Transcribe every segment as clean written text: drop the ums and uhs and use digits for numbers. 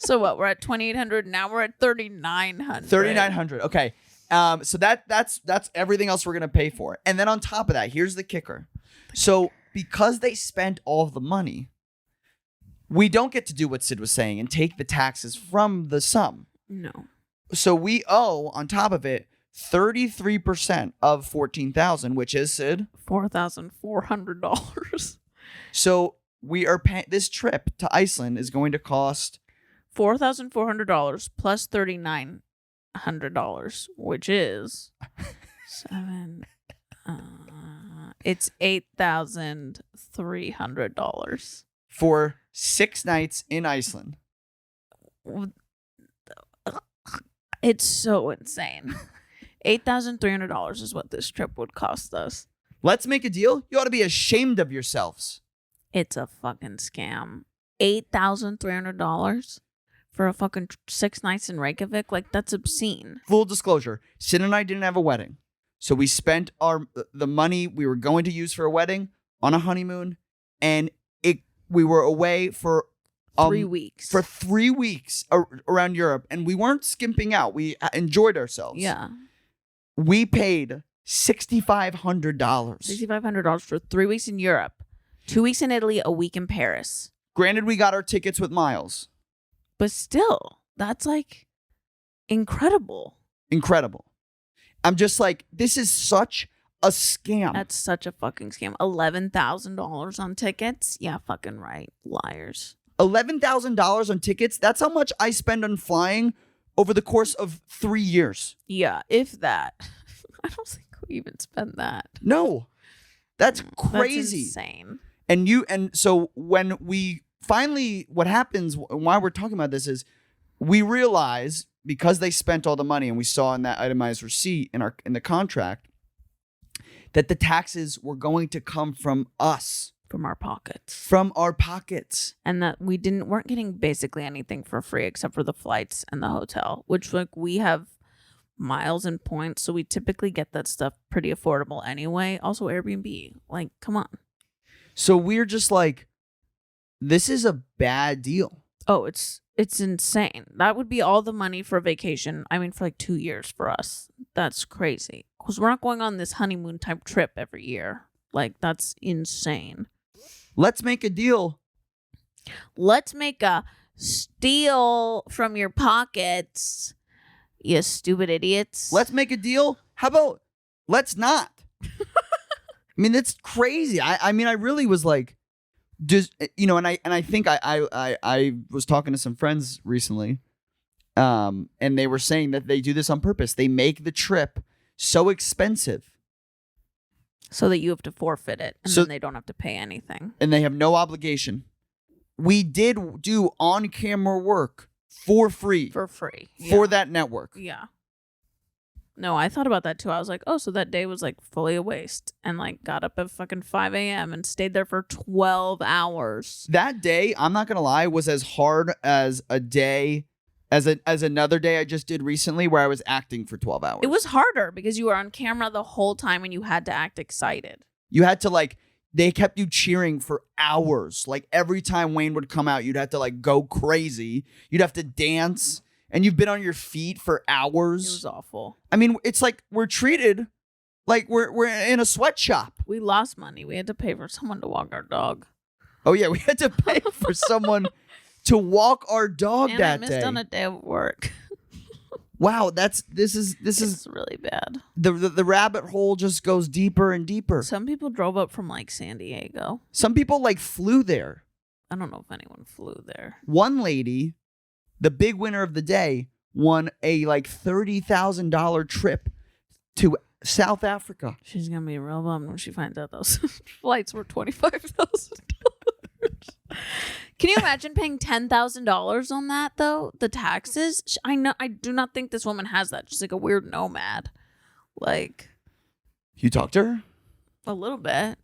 So what? We're at 2,800 now. We're at 3,900. 3,900. Okay. So that's everything else we're gonna pay for. And then on top of that, here's the kicker. So because they spent all of the money, we don't get to do what Sid was saying and take the taxes from the sum. No. So we owe, on top of it, 33% of 14,000, which is, Sid? $4,400. So we are paying, this trip to Iceland is going to cost $4,400 plus $3,900, which is it's $8,300 for 6 nights in Iceland. It's so insane. $8,300 is what this trip would cost us. Let's make a deal. You ought to be ashamed of yourselves. It's a fucking scam. $8,300 for a fucking 6 nights in Reykjavik? Like, that's obscene. Full disclosure, Sid and I didn't have a wedding. So we spent the money we were going to use for a wedding on a honeymoon, and we were away for 3 weeks. For 3 weeks around Europe, and we weren't skimping out. We enjoyed ourselves. Yeah. We paid $6,500. $6,500 for 3 weeks in Europe, 2 weeks in Italy, a week in Paris. Granted, we got our tickets with miles. But still, that's like incredible. Incredible. I'm just like, this is such a scam. That's such a fucking scam. $11,000 on tickets? Yeah, fucking right. Liars. $11,000 on tickets? That's how much I spend on flying over the course of 3 years. Yeah, if that. I don't think we even spend that. No. That's crazy. That's insane. And so when we finally, what happens, why we're talking about this is we realize, because they spent all the money and we saw in that itemized receipt in the contract, that the taxes were going to come from us. From our pockets. From our pockets. And that we weren't getting basically anything for free except for the flights and the hotel, which like we have miles and points, so we typically get that stuff pretty affordable anyway. Also Airbnb. Like, come on. So we're just like, this is a bad deal. Oh, it's insane. That would be all the money for a vacation. I mean, for like 2 years for us. That's crazy. Because we're not going on this honeymoon type trip every year. Like, that's insane. Let's make a deal. Let's make a steal from your pockets, you stupid idiots. Let's make a deal. How about let's not? I mean, that's crazy. I mean, I really was like, just, you know, and I think I was talking to some friends recently, and they were saying that they do this on purpose. They make the trip so expensive so that you have to forfeit it, and then they don't have to pay anything. And they have no obligation. We did do on-camera work for free. For free. For that network. Yeah. No, I thought about that too. I was like, oh, so that day was like fully a waste. And like got up at fucking 5 a.m. and stayed there for 12 hours. That day, I'm not going to lie, was as hard as a day, as another day I just did recently where I was acting for 12 hours. It was harder because you were on camera the whole time and you had to act excited. You had to like, they kept you cheering for hours. Like every time Wayne would come out, you'd have to like go crazy. You'd have to dance. And you've been on your feet for hours. It was awful. I mean, it's like we're treated like we're in a sweatshop. We lost money. We had to pay for someone to walk our dog. Oh, yeah. We had to pay for someone to walk our dog and that I missed day. on a day of work. Wow. This is really bad. The rabbit hole just goes deeper and deeper. Some people drove up from like San Diego. Some people like flew there. I don't know if anyone flew there. One lady, the big winner of the day, won a like $30,000 trip to South Africa. She's gonna be real bummed when she finds out those flights were $25,000. Can you imagine paying $10,000 on that though? The taxes? I do not think this woman has that. She's like a weird nomad. Like, you talked to her? A little bit.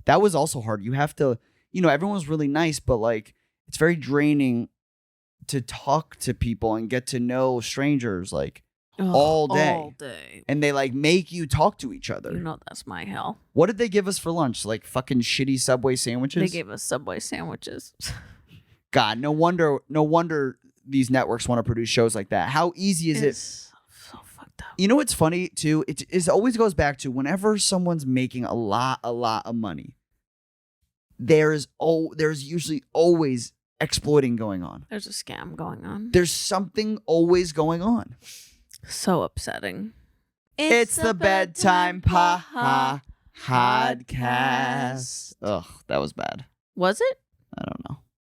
That was also hard. You have to, you know, everyone was really nice, but like it's very draining to talk to people and get to know strangers like all day. All day. And they like make you talk to each other. You know that's my hell. What did they give us for lunch? Like fucking shitty Subway sandwiches? They gave us Subway sandwiches. God, no wonder these networks want to produce shows like that. How easy is it? It's so fucked up. You know what's funny too? It always goes back to whenever someone's making a lot of money, there's usually always exploiting going on. There's a scam going on. There's something always going on. So upsetting. It's the bedtime podcast. Ugh, that was bad. Was it? I don't know.